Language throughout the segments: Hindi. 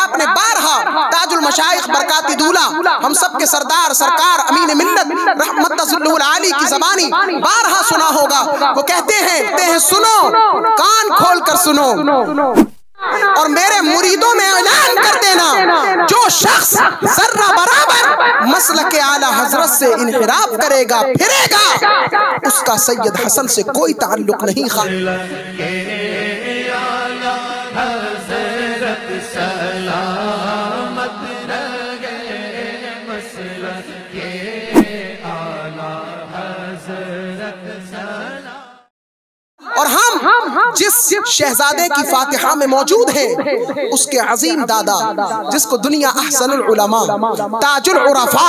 आपने बारहा ताजुल मशाइख बरकाती दूल्हा हम सब के सरदार सरकार अमीन मिल्लत रहमतुल्लाह आली की ज़बानी बारहा सुना होगा। वो कहते हैं सुनो, कान खोल कर सुनो और मेरे मुरीदों में ऐलान कर देना, जो शख्स जर्रा बराबर मसलक आला हजरत से इनहिराफ करेगा फिरेगा, उसका सैयद हसन से कोई ताल्लुक नहीं। और हम जिस शहजादे की फातिहा में मौजूद हैं उसके अजीम दादा, जिसको दुनिया अहसनुल उलमा ताजुल उरफा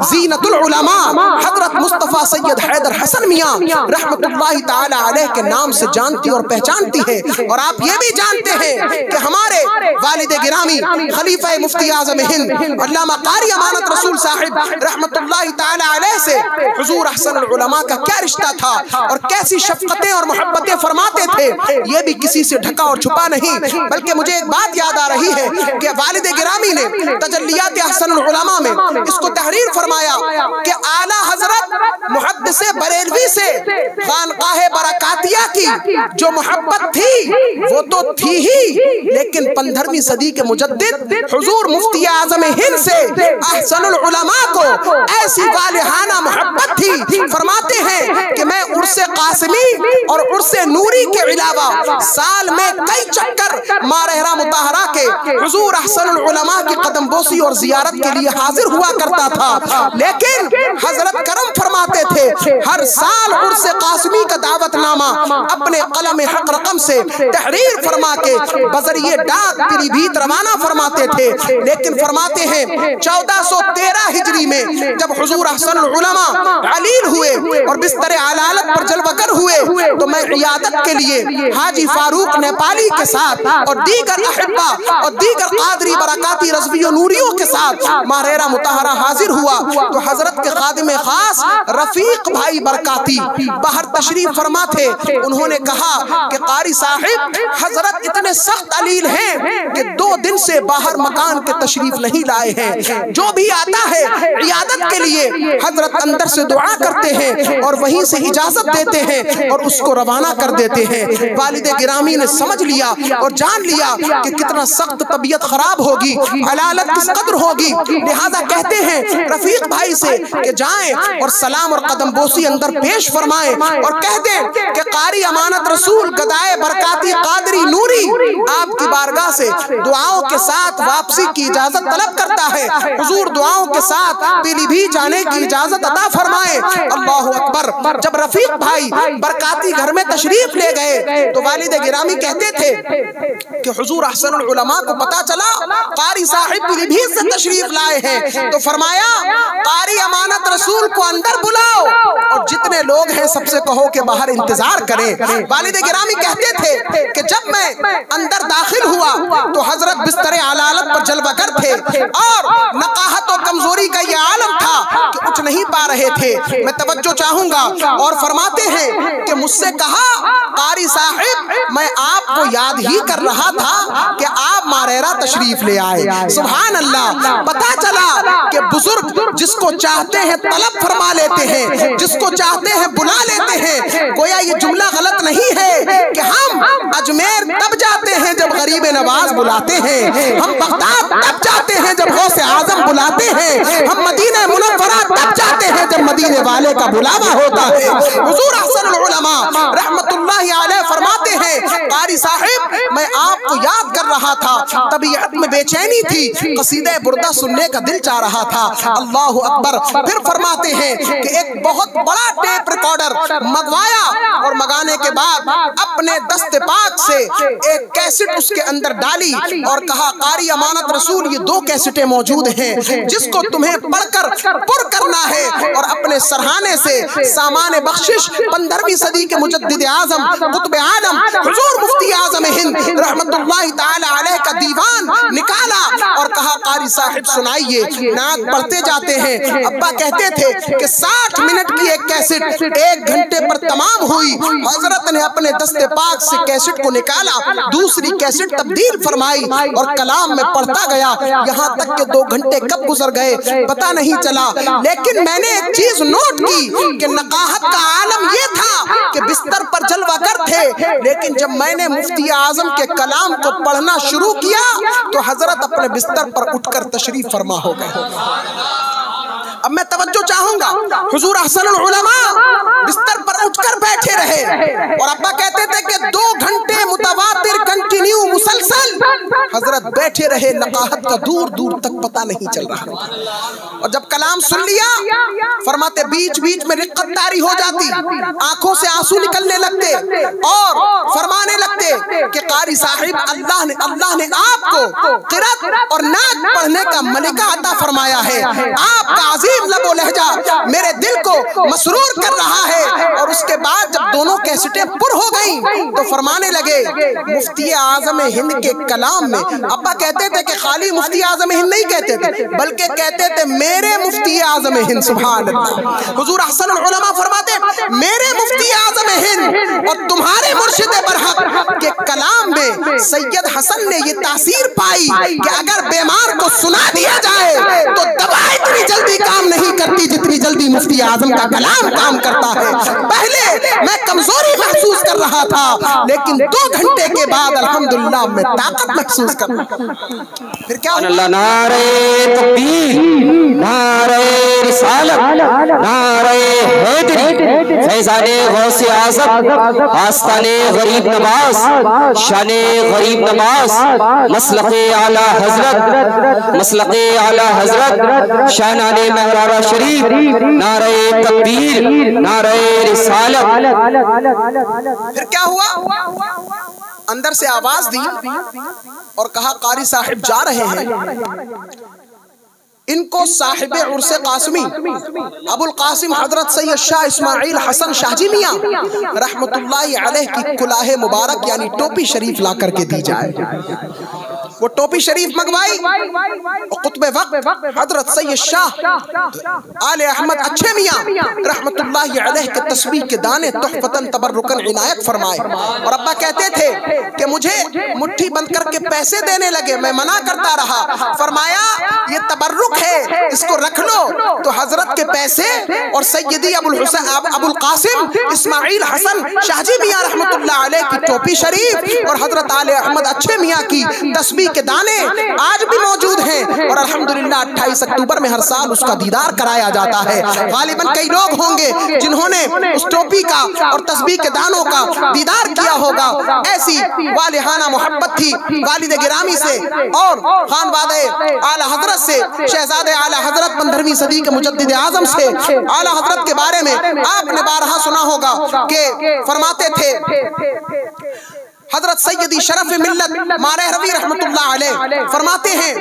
जीनतुल उलमा हजरत मुस्तफा सैयद हैदर हसन मियां रहमतुल्लाहि ताला अलैह के नाम से जानती और पहचानती है। और आप ये भी जानते हैं कि हमारे वालिद गिरामी खलीफा मुफ्ती आज़म हिंद अल्लामा कारी अमानत रसूल साहिब रहमतुल्लाहि ताला अलैह से हुजूर अहसनुल उलमा का क्या रिश्ता था और कैसी शफ़क़तें और मोहब्बतें फरमाते थे, ये भी किसी से ढका और छुपा नहीं। बल्कि मुझे एक बात याद आ रही है कि वालिद गिरामी ने तजल्लियात अहसनुल उलमा में इसको तहरीर फरमाया कि आला हजरत मुहद्दिस बरेलवी से खानकाहे बरकातिया की जो मोहब्बत थी वो तो थी ही, लेकिन 15वीं सदी के मुजद्दिद हुजूर मुफ्ती आज़म हिंद से अहसनुल उलमा को ऐसी वालिहाना मोहब्बत थी। फरमाते हैं कि मैं उर्से कासिमी और उर्से नूरी के अलावा साल में कई चक्कर मारहरा मुताहरा के हुजूर अहसनुल उलमा की कदम बोसी और जियारत के लिए हाजिर हुआ करता था। लेकिन हजरत करम फरमाते थे हर साल उर्से कासिमी का दावतनामा अपने कलम हक रकम से तहरीर फरमा के बजरिए डाक पीलीभीत रवाना फरमाते थे। लेकिन फरमाते हैं 1413 हिजरी में जब हुजूर अहसनुल उलमा अलील हुए और बिस्तर अलालत पर जलवगर हुए तो मैं इयादत के लिए हाजी फारूक नेपाली के साथ और दीगर अहिब्बा और दीगर कादरी बरकाती रज़वी और नूरियों के साथ मारहरा मुताहरा हाजिर हुआ तो हजरत के खादिम खास रफीक भाई बरकाती बाहर तशरीफ फरमा थे। उन्होंने कहा कि कारी साहिब हजरत इतने सख्त अलील हैं कि 2 दिन से बाहर मकान के तशरीफ नहीं लाए हैं। जो भी आता है इयादत के लिए हजरत अंदर से दुआ करते हैं और वहीं से इजाजत देते हैं और उसको रवाना कर देते हैं। वालिद गिरामी ने समझ लिया और जान लिया कि कितना सख्त तबीयत खराब होगी, अलालत किस कदर होगी। लिहाजा कहते हैं रफीक भाई से कि जाएं और सलाम और कदम बोसी अंदर पेश फरमाएं और कह दें कि कारी अमानत रसूल गदाए बरकाती कादरी नूरी आपकी बारगाह से दुआओं के साथ वापसी की इजाजत तलब करता है। हुजूर दुआओं के साथ पीलीभीत जाने की इजाजत अता फरमाएं। अल्लाहु अकबर। जब रफीक भाई बरकाती घर में तशरीफ ले गए तो वालिद गिरामी कहते थे कि हुजूर अहसनुल उलमा को पता चला कारी साहिब पीलीभीत से तशरीफ लाए हैं तो फरमाया कारी अमानत रसूल को अंदर बुलाओ और जितने लोग हैं सबसे कहो कि बाहर इंतजार करें। वालिद गिरामी कहते थे कि जब मैं अंदर दाखिल हुआ तो हजरत बिस्तर अलालत पर जलवगर थे और नकाहत और कमजोरी का ये आलम था कि उठ नहीं पा रहे थे। मैं तवज्जो चाहूंगा और फरमाते हैं कि मुझसे कहा कारी साहिब मैं आपको याद ही कर रहा था कि आप मारहरा तशरीफ ले आए। सुभान अल्लाह। पता चला कि बुजुर्ग जिसको चाहते हैं तलब फरमा लेते हैं, जिसको चाहते हैं बुला लेते हैं। गोया ये जुमला गलत नहीं है कि हम अजमेर तब जाते हैं जब गरीब नवाज बुलाते हैं, हम बगदाद तब जाते हैं जब गौसे आजम बुलाते हैं, हम मदीना मुनव्वरा तब जाते हैं जब मदीने वाले का बुलावा होता है। हुजूर अहसनुल उलमा रहमतुल्लाहि अलैह फरमाते हैं कारी साहिब मैं आपको याद कर रहा था, तबीयत में बेचैनी थी, कसीदे बुर्दा सुनने का दिल चाह रहा था। अल्लाहु अकबर। फिर फरमाते हैं कि एक बहुत बड़ा टेप रिकॉर्डर मंगवाया और मंगाने के बाद अपने दस्ते पाक से एक कैसेट उसके अंदर डाली और कहा कारी अमानत रसूल ये 2 कैसेटें मौजूद हैं जिसको तुम्हें पढ़कर पुर करना है और अपने सरहाने से सामान बख्शिश 15वीं सदी के मुजद्दिद आजम कुतुब आलम हुजूर मुफ्ती आज़म हिंद रहमतुल्लाहि ताला अलैह का दीवान निकाला और कहा कारी कारी साहिब सुनाइए। नात पढ़ते जाते हैं। अब्बा कहते थे कि 60 मिनट की एक कैसेट 1 घंटे पर तमाम हुई। हजरत ने अपने दस्ते पाक से कैसेट को निकाला, दूसरी कैसेट तब्दील फरमाई और कलाम में पढ़ता गया। यहाँ तक कि 2 घंटे कब गुजर गए पता नहीं चला। लेकिन मैंने एक चीज नोट की कि नकाहत का आलम ये था कि बिस्तर पर जलवागर थे, लेकिन जब मैंने मुफ्ती आजम के कलाम को पढ़ना शुरू किया तो हजरत अपने बिस्तर पर उठकर तशरीफ फरमा हो गए। अब मैं तवज्जो चाहूंगा, हुजूर अहसनुल उलमा बिस्तर पर उठकर बैठे रहे और अब्बा कहते थे कि 2 घंटे मुतवातिर कंटिन्यू मुसलसल हजरत बैठे रहे। नकाहत का दूर दूर तक पता नहीं चल रहा। और जब कलाम सुन लिया, फरमाते बीच बीच में रिक्कत तारी हो जाती, आंखों से आंसू निकलने लगते और फरमाने लगते कि कारी साहिब अल्लाह ने आपको क़िरात और नात पढ़ने का मलिका अता फरमाया है। आपका अजीम लबो लहजा मेरे दिल को मसरूर कर रहा है। और उसके बाद जब दोनों कैसेटें पुर हो गई तो फरमाने लगे मुफ्ती आजम हिंद के कलाम में, अब्बा कहते थे कि खाली मुफ्ती आजम हिंद नहीं कहते थे, बल्कि कहते थे मेरे मुफ्ती आजम हिंद। सुभान अल्लाह। हुजूर अहसनुल उलमा फरमाते मेरे मुफ्ती आजम हिंद और तुम्हारे मुर्शिद बरहक के कलाम में सैयद हसन ने ये तासीर पाई कि अगर बीमार को सुना दिया जाए तो दवा इतनी जल्दी काम नहीं करती जितनी जल्दी मुफ्ती आजम का कलाम काम करता है। पहले मैं कमजोरी महसूस कर रहा था, लेकिन 2 घंटे के बाद अल्हम्दुलिल्लाह मैं ताकत महसूस कर रहा हूं। फिर क्या हुआ? नारे तकबीर, नारे रिसालत, नारे हैदरी, फैज़ाने गौसे आज़म, आस्ताने गरीब नवाज, शाने गरीब नवाज, मसलके आला हजरत, मसलके आला हजरत, शानाने महरारा शरीफ, नारे तकबीर, नारे रिसालत। फिर क्या हुआ? अंदर से आवाज दी और कहा कारी साहिब जा रहे हैं, इनको साहिब उर्से कासिमी अबुल कासिम हजरत सैयद शाह इस्माइल हसन शाहजी मियां रहमतुल्लाहि अलैह की कुलाहे मुबारक यानी टोपी शरीफ ला करके दी जाए। वो टोपी शरीफ मंगवाई और कुतुब वक्त हजरत सैयद शाह आले अहमद अच्छे मियां रहमतुल्लाहि अलैह के तस्बीह के दाने तोहफतन तबर्रुकन इनायत फरमाए। और अब्बा कहते थे कि मुझे मुट्ठी बंद करके पैसे देने लगे, मैं मना करता रहा। फरमाया ये तबर्रुक है, इसको रख लो। तो हजरत के पैसे और सैयदी अबुल कासिम इस्माइल हसन शाहजी मियां रहमतुल्लाह अलैह की टोपी शरीफ और हजरत आले अहमद अच्छे मियां की तस्बीह के दाने आज भी मौजूद हैं। और अल्हम्दुलिल्लाह 28 अक्टूबर में हर साल उसका दीदार कराया जाता है। गालिबन कई लोग होंगे जिन्होंने उस टोपी का और तस्बीह के दानों का दीदार किया होगा। ऐसी वालिहाना मोहब्बत थी वालिद गिरामी से और खानवादे आला हजरत से, शहजादे आला हजरत 15वीं सदी के मुजद्दिद आजम से। आला हजरत के बारे में आपने बारहा सुना होगा कि फरमाते थे हजरत सैयदी शरफ मिल्लत मारहरवी रहमतुल्लाह अलैह फरमाते हैं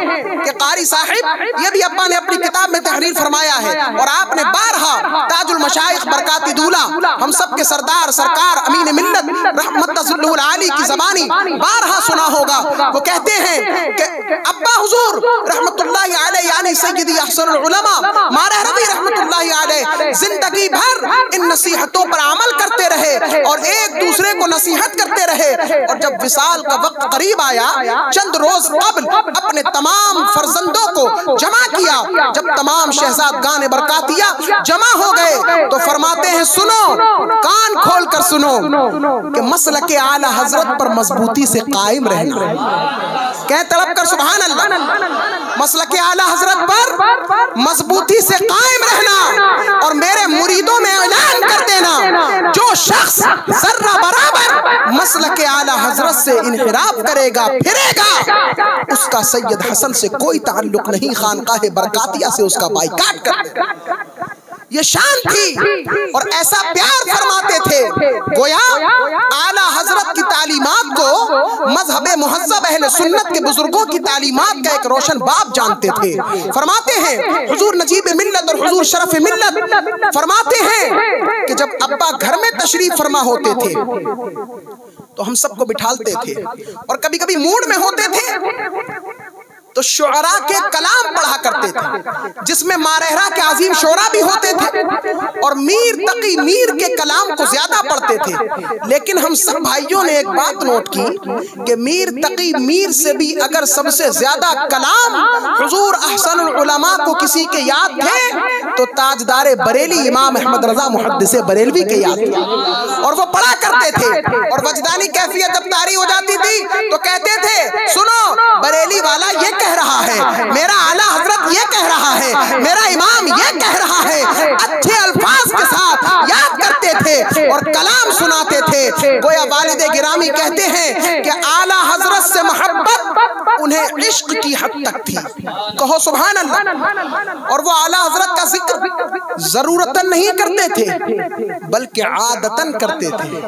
कि कारी साहिब, ये भी अब्बा ने अपनी किताब में तहरीर फरमाया है और आपने बारहा ताजुल मशाइख बरकाती दूला हम सब के सरदार सरकार अमीन मिल्लत रहमतुल्लाह आली की ज़बानी बारहा सुना होगा। वो कहते हैं कि अब्बा हुजूर रहमतुल्लाह अलैह यानी सैयदी अहसनुल उलमा मारहरवी रहमतुल्लाह अलैह जिंदगी भर इन नसीहतों पर अमल करते रहे और एक दूसरे को नसीहत करते रहे। और जब विसाल का वक्त करीब आया, चंद रोज कबल अपने तमाम फर्जंदों को जमा किया। जब तमाम शहजादगान बरकातिया जमा हो गए तो फरमाते हैं सुनो, कान खोल कर सुनो कि मसलके आला हजरत पर मजबूती से कायम रहना। कह तड़प कर सुभान अल्लाह। मसलके आला हजरत पर मजबूती से कायम रहना और मेरे मुरीदों में ऐलान कर देना, जो शख्स जर्रा बराबर मसलके आला हजरत से इनहिराफ करेगा फिरेगा, उसका सैयद हसन से कोई ताल्लुक नहीं, खानकाहे बरकातिया से उसका बाइकाट कर देगा। ये शान थी और ऐसा प्यार फरमाते थे, गोया आला हजरत की तालीमात को मजहबे मुहज्जब अहले सुन्नत के बुजुर्गों की तालीमात का एक रोशन बाप जानते थे। फरमाते हैं हुजूर नजीब मिल्लत और हुजूर शरफ मिल्लत फरमाते हैं कि जब अब्बा घर में तशरीफ फरमा होते थे तो हम सबको बिठालते थे और कभी कभी मूड में होते थे तो शुअरा के कलाम पढ़ा करते थे, जिसमें मारहरा के अजीम शोरा भी होते थे, और मीर तकी मीर के कलाम को ज्यादा पढ़ते थे। लेकिन हम सब भाइयों ने एक बात नोट की कि मीर तकी मीर से भी अगर सबसे ज्यादा कलाम हुजूर अहसनुल उलमा को किसी के याद थे तो ताजदारे बरेली इमाम अहमद रजा मुहद्दिसे बरेलवी के याद थे, और वो पढ़ा करते थे। और वजदानी कैफियत जब तारी हो जाती थी तो कहते थे, सुनो बरेली वाला ये कह रहा है, मेरा आला हजरत ये कह रहा है, मेरा इमाम ये कह रहा है। अच्छे अल्फाज के साथ याद करते थे और कलाम सुनाते थे। गोया वालिद गिरामी कहते हैं कि आला हजरत से मोहब्बत उन्हें इश्क की हद तक थी। कहो सुभान अल्लाह। और वो आला हजरत का जिक्र जरूरतन नहीं करते थे बल्कि आदतन करते थे,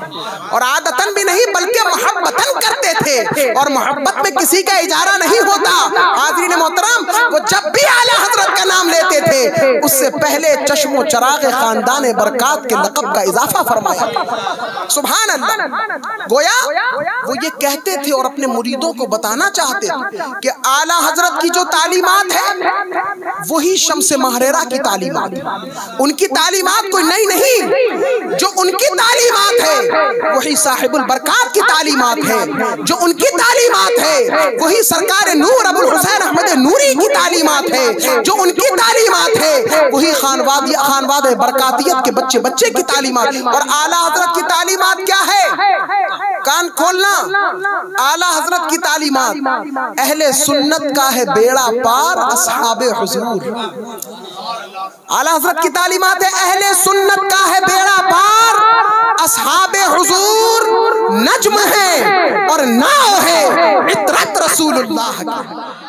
और आदतन भी नहीं बल्कि मोहब्बतन करते थे, और मोहब्बत में किसी का इजारा नहीं होता। हाज़रीन मोहतरम, वो जब भी आला हजरत का नाम लेते थे उससे पहले चश्मो चराग खानदान बरकात के लक़ब का इजाफा फरमाया। सुभान अल्लाह। गोया वो ये कहते थे और अपने मुरीदों को बताना चाहते थे कि आला हजरत की जो तालीमात है वही शम्स महरेरा की तालीमात है। उनकी तालीमात कोई नई नहीं, जो उनकी तालीमात है वही साहिबुल बरकात की तालीमात है। जो उनकी तालीमात है वही सरकार नूर अबुल हुसैन अहमद नूरी की तालीमात है। जो उनकी तालीमात है वही खानवाद बरकातियत के बच्चे बच्चे की तालीमात। और आला हजरत की तालीमात क्या है? कान खोलना। आला हजरत की तालीमात अहले सुन्नत का है बेड़ा पार असहाबे हुजूर। आला हजरत की तालीमात है अहले सुन्नत का है बेड़ा पार असहाबे हुजूर। नज्म है और नाव है इतरत रसूलुल्लाह की।